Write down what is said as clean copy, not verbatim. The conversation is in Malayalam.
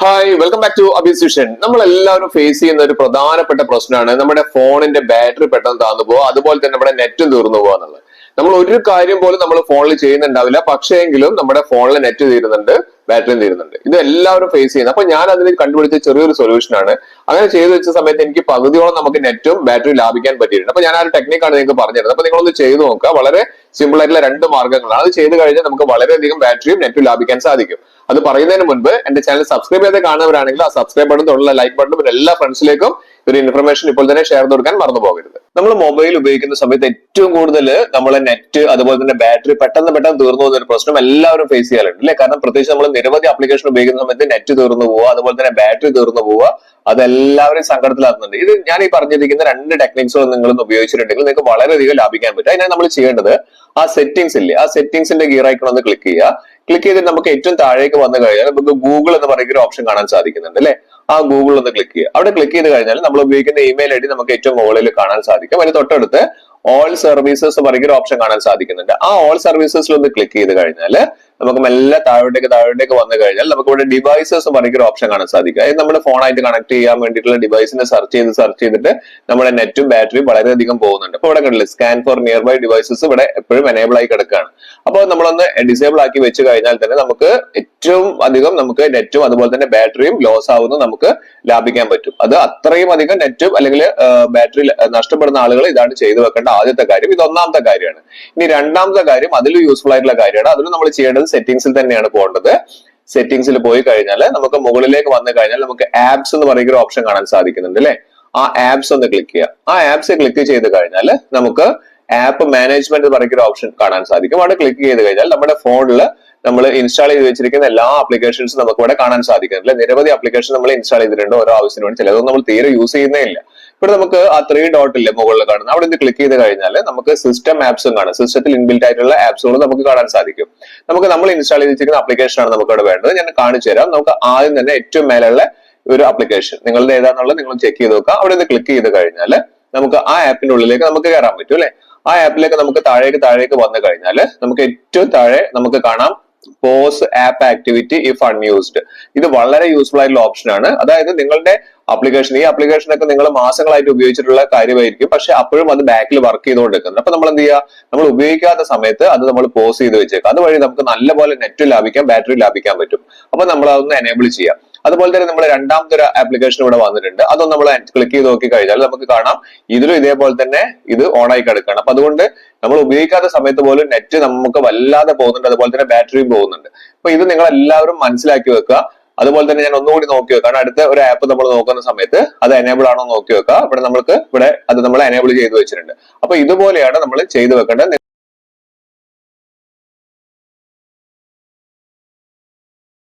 ഹായ്, വെൽക്കം ബാക്ക് ടു അബിസ്യൂഷൻ. നമ്മൾ എല്ലാവരും ഫേസ് ചെയ്യുന്ന ഒരു പ്രധാനപ്പെട്ട പ്രശ്നമാണ് നമ്മുടെ ഫോണിന്റെ ബാറ്ററി പെട്ടെന്ന് താന്നു പോവുക, അതുപോലെ തന്നെ നമ്മുടെ നെറ്റും തീർന്നു പോകുക എന്നുള്ളത്. നമ്മൾ ഒരു കാര്യം പോലും നമ്മൾ ഫോണിൽ ചെയ്യുന്നുണ്ടാവില്ല, പക്ഷേങ്കിലും നമ്മുടെ ഫോണിൽ നെറ്റ് തീരുന്നുണ്ട്, ബാറ്ററിയും തീരുന്നുണ്ട്. ഇത് എല്ലാവരും ഫേസ് ചെയ്യുന്നത്. അപ്പൊ ഞാൻ അതിന് കണ്ടുപിടിച്ച ചെറിയൊരു സൊല്യൂഷൻ ആണ്. അങ്ങനെ ചെയ്തു വെച്ച സമയത്ത് എനിക്ക് പകുതിയോളം നമുക്ക് നെറ്റും ബാറ്ററിയും ലാഭിക്കാൻ പറ്റിയിട്ടുണ്ട്. അപ്പൊ ഞാൻ ആ ഒരു ടെക്നിക്കാണ് നിങ്ങൾക്ക് പറഞ്ഞിരുന്നത്. അപ്പൊ നിങ്ങളൊന്ന് ചെയ്തു നോക്കുക. വളരെ സിമ്പിൾ ആയിട്ടുള്ള രണ്ട് മാർഗ്ഗങ്ങളാണ്. അത് ചെയ്ത് കഴിഞ്ഞാൽ നമുക്ക് വളരെയധികം ബാറ്ററിയും നെറ്റും ലാഭിക്കാൻ സാധിക്കും. അത് പറയുന്നതിന് മുൻപ് എന്റെ ചാനൽ സബ്സ്ക്രൈബ് ചെയ്ത് കാണുന്നവരാണെങ്കിൽ ആ സബ്സ്ക്രൈബ് ബട്ടൺ തൊട്ടുള്ള ലൈക്ക് ബട്ടൺ എല്ലാ ഫ്രണ്ട്സിലേക്കും ഒരു ഇൻഫർമേഷൻ ഇപ്പോൾ തന്നെ ഷെയർ ചെയ്ത് കൊടുക്കാൻ മറന്നു പോകരുത്. നമ്മൾ മൊബൈൽ ഉപയോഗിക്കുന്ന സമയത്ത് ഏറ്റവും കൂടുതൽ നമ്മളെ നെറ്റ് അതുപോലെ തന്നെ ബാറ്ററി പെട്ടെന്ന് തീർന്നു പോകുന്ന ഒരു പ്രശ്നം എല്ലാവരും ഫേസ് ചെയ്യാറുണ്ട് അല്ലെ? കാരണം പ്രത്യേകിച്ച് നമ്മൾ നിരവധി ആപ്ലിക്കേഷൻ ഉപയോഗിക്കുന്ന സമയത്ത് നെറ്റ് തീർന്നു പോവുക, അതുപോലെ തന്നെ ബാറ്ററി തീർന്നു പോവുക, അതെല്ലാവരും സങ്കടത്തിലാക്കുന്നുണ്ട്. ഇത് ഞാൻ ഈ പറഞ്ഞിരിക്കുന്ന രണ്ട് ടെക്നിക്സുകൾ നിങ്ങൾ ഉപയോഗിച്ചിട്ടുണ്ടെങ്കിൽ നിങ്ങൾക്ക് വളരെയധികം ലാഭിക്കാൻ പറ്റും. അതിനാണ് നമ്മൾ ചെയ്യേണ്ടത്, ആ സെറ്റിംഗ്സ് ഇല്ലേ, ആ സെറ്റിംഗ്സിന്റെ ഗിയർ ഐക്കൺ ഒന്ന് ക്ലിക്ക് ചെയ്യുക. ക്ലിക്ക് ചെയ്തിട്ട് നമുക്ക് ഏറ്റവും താഴേക്ക് വന്നു കഴിഞ്ഞാൽ നമുക്ക് ഗൂഗിൾ എന്ന് പറയുന്ന ഒരു ഓപ്ഷൻ കാണാൻ സാധിക്കുന്നുണ്ട് അല്ലെ? ആ ഗൂഗിൾ ഒന്ന് ക്ലിക്ക് ചെയ്യുക. അവിടെ ക്ലിക്ക് ചെയ്ത് കഴിഞ്ഞാൽ നമ്മൾ ഉപയോഗിക്കുന്ന ഇമെയിൽ ഐ ഡി നമുക്ക് ഏറ്റവും മുകളിൽ കാണാൻ സാധിക്കും. അതിന് തൊട്ടടുത്ത് ഓൾ സർവീസസ് പറയുന്ന ഒരു ഓപ്ഷൻ കാണാൻ സാധിക്കുന്നുണ്ട്. ആ ഓൾ സർവീസസിൽ ഒന്ന് ക്ലിക്ക് ചെയ്ത് കഴിഞ്ഞാൽ നമുക്ക് മെല്ലെ താഴോട്ടേക്ക് വന്നു കഴിഞ്ഞാൽ നമുക്ക് ഇവിടെ ഡിവൈസസ് പറയുന്ന ഒരു ഓപ്ഷൻ കാണാൻ സാധിക്കും. അതായത് നമ്മുടെ ഫോണായിട്ട് കണക്ട് ചെയ്യാൻ വേണ്ടിയിട്ടുള്ള ഡിവൈസിനെ സെർച്ച് ചെയ്തിട്ട് നമ്മുടെ നെറ്റും ബാറ്ററിയും വളരെയധികം പോകുന്നുണ്ട്. അപ്പൊ ഇവിടെ കണ്ടില്ലേ, scan for nearby devices ഇവിടെ എപ്പോഴും എനേബിൾ ആയി കിടക്കുകയാണ്. അപ്പോൾ നമ്മളൊന്ന് ഡിസേബിൾ ആക്കി വെച്ച് കഴിഞ്ഞാൽ തന്നെ നമുക്ക് ഏറ്റവും അധികം നമുക്ക് നെറ്റും അതുപോലെ തന്നെ ബാറ്ററിയും ലോസ് ആവുന്നത് നമുക്ക് ലാഭിക്കാൻ പറ്റും. അത് അത്രയും അധികം നെറ്റും അല്ലെങ്കിൽ ബാറ്ററി നഷ്ടപ്പെടുന്ന ആളുകൾ ഇതാണ് ചെയ്തു വെക്കേണ്ട ആദ്യത്തെ കാര്യം. ഇത് ഒന്നാമത്തെ കാര്യമാണ്. ഇനി രണ്ടാമത്തെ കാര്യം അതിലും യൂസ്ഫുൾ ആയിട്ടുള്ള കാര്യമാണ്. അതിന് നമ്മൾ ചെയ്യേണ്ടത് സെറ്റിംഗ്സിൽ തന്നെയാണ് പോകേണ്ടത്. സെറ്റിംഗ്സിൽ പോയി കഴിഞ്ഞാൽ നമുക്ക് മുകളിലേക്ക് വന്നു കഴിഞ്ഞാൽ നമുക്ക് ആപ്സ് എന്ന് പറയുന്ന ഒരു ഓപ്ഷൻ കാണാൻ സാധിക്കുന്നുണ്ട് അല്ലെ? ആ ആപ്സ് ഒന്ന് ക്ലിക്ക് ചെയ്യുക. ആ ആപ്സ് ക്ലിക്ക് ചെയ്ത് കഴിഞ്ഞാൽ നമുക്ക് ആപ്പ് മാനേജ്മെന്റ് എന്ന് പറയുന്ന ഒരു ഓപ്ഷൻ കാണാൻ സാധിക്കും. അവിടെ ക്ലിക്ക് ചെയ്ത് കഴിഞ്ഞാൽ നമ്മുടെ ഫോണിൽ നമ്മൾ ഇൻസ്റ്റാൾ ചെയ്ത് വെച്ചിരിക്കുന്ന എല്ലാ ആപ്ലിക്കേഷൻസും നമുക്ക് ഇവിടെ കാണാൻ സാധിക്കുന്നില്ല. നിരവധി ആപ്ലിക്കേഷൻ നമ്മൾ ഇൻസ്റ്റാൾ ചെയ്തിട്ടുണ്ട് ഓരോ ആവശ്യത്തിന് വേണ്ടി. ചിലതൊന്നും നമ്മൾ തീരെ യൂസ് ചെയ്യുന്നേ ഇല്ല. ഇവിടെ നമുക്ക് ആ 3 ഡോട്ട് ഇല്ലേ മുകളിൽ കാണുന്നത്, അവിടെ ക്ലിക്ക് ചെയ്ത് കഴിഞ്ഞാൽ നമുക്ക് സിസ്റ്റം ആപ്സും കാണാം. സിസ്റ്റത്തിൽ ഇൻബിൽറ്റ് ആയിട്ടുള്ള ആപ്സുകൾ നമുക്ക് കാണാൻ സാധിക്കും. നമ്മൾ ഇൻസ്റ്റാൾ ചെയ്തിരിക്കുന്ന ആപ്ലിക്കേഷൻ ആണ് നമുക്ക് ഇവിടെ വേണ്ടത്. ഞാൻ കാണിച്ചു തരാം. നമുക്ക് ആദ്യം തന്നെ ഏറ്റവും മേലുള്ള ഒരു ആപ്ലിക്കേഷൻ നിങ്ങളുടെ ഏതാണെന്നുള്ളത് നിങ്ങൾ ചെക്ക് ചെയ്ത് നോക്കുക. അവിടെ ക്ലിക്ക് ചെയ്ത് കഴിഞ്ഞാൽ നമുക്ക് ആ ആപ്പിന്റെ ഉള്ളിലേക്ക് നമുക്ക് കയറാൻ പറ്റും അല്ലെ? ആ ആപ്പിലേക്ക് നമുക്ക് താഴേക്ക് വന്നു കഴിഞ്ഞാൽ നമുക്ക് ഏറ്റവും താഴെ നമുക്ക് കാണാം pause app activity if unused. ഇത് വളരെ യൂസ്ഫുൾ ആയിട്ടുള്ള ഓപ്ഷൻ ആണ്. അതായത് നിങ്ങളുടെ ഈ ആപ്ലിക്കേഷൻ ഒക്കെ നിങ്ങൾ മാസങ്ങളായിട്ട് ഉപയോഗിച്ചിട്ടുള്ള കാര്യമായിരിക്കും, പക്ഷെ അപ്പോഴും അത് ബാക്കിൽ വർക്ക് ചെയ്തുകൊണ്ടിരിക്കുന്നത്. അപ്പൊ നമ്മൾ എന്ത് ചെയ്യുക, നമ്മൾ ഉപയോഗിക്കാത്ത സമയത്ത് അത് നമ്മൾ പോസ് ചെയ്ത് വെച്ചേക്കാം. അതുവഴി നമുക്ക് നല്ലപോലെ നെറ്റ് ലാഭിക്കാം, ബാറ്ററി ലാഭിക്കാൻ പറ്റും. അപ്പൊ നമ്മൾ അതൊന്ന് എനേബിൾ ചെയ്യാം. അതുപോലെ തന്നെ നമ്മൾ രണ്ടാമത്തെ ഒരു ആപ്ലിക്കേഷൻ ഇവിടെ വന്നിട്ടുണ്ട്. അതൊന്നും നമ്മൾ ക്ലിക്ക് ചെയ്ത് നോക്കി കഴിഞ്ഞാൽ നമുക്ക് കാണാം ഇതിലും ഇതേപോലെ തന്നെ ഇത് ഓൺ ആയി കിടക്കുകയാണ്. അപ്പൊ അതുകൊണ്ട് നമ്മൾ ഉപയോഗിക്കാത്ത സമയത്ത് പോലും നെറ്റ് നമുക്ക് വല്ലാതെ പോകുന്നുണ്ട്, അതുപോലെ തന്നെ ബാറ്ററിയും പോകുന്നുണ്ട്. അപ്പൊ ഇത് നിങ്ങൾ എല്ലാവരും മനസ്സിലാക്കി വെക്കുക. അതുപോലെ തന്നെ ഞാൻ ഒന്നുകൂടി നോക്കി വെക്കാം. അടുത്ത ഒരു ആപ്പ് നമ്മൾ നോക്കുന്ന സമയത്ത് അത് എനേബിൾ ആണോ നോക്കി വെക്കുക. ഇവിടെ അത് നമ്മൾ എനേബിൾ ചെയ്ത് വെച്ചിട്ടുണ്ട്. അപ്പൊ ഇതുപോലെയാണ് നമ്മൾ ചെയ്തു വെക്കേണ്ടത്.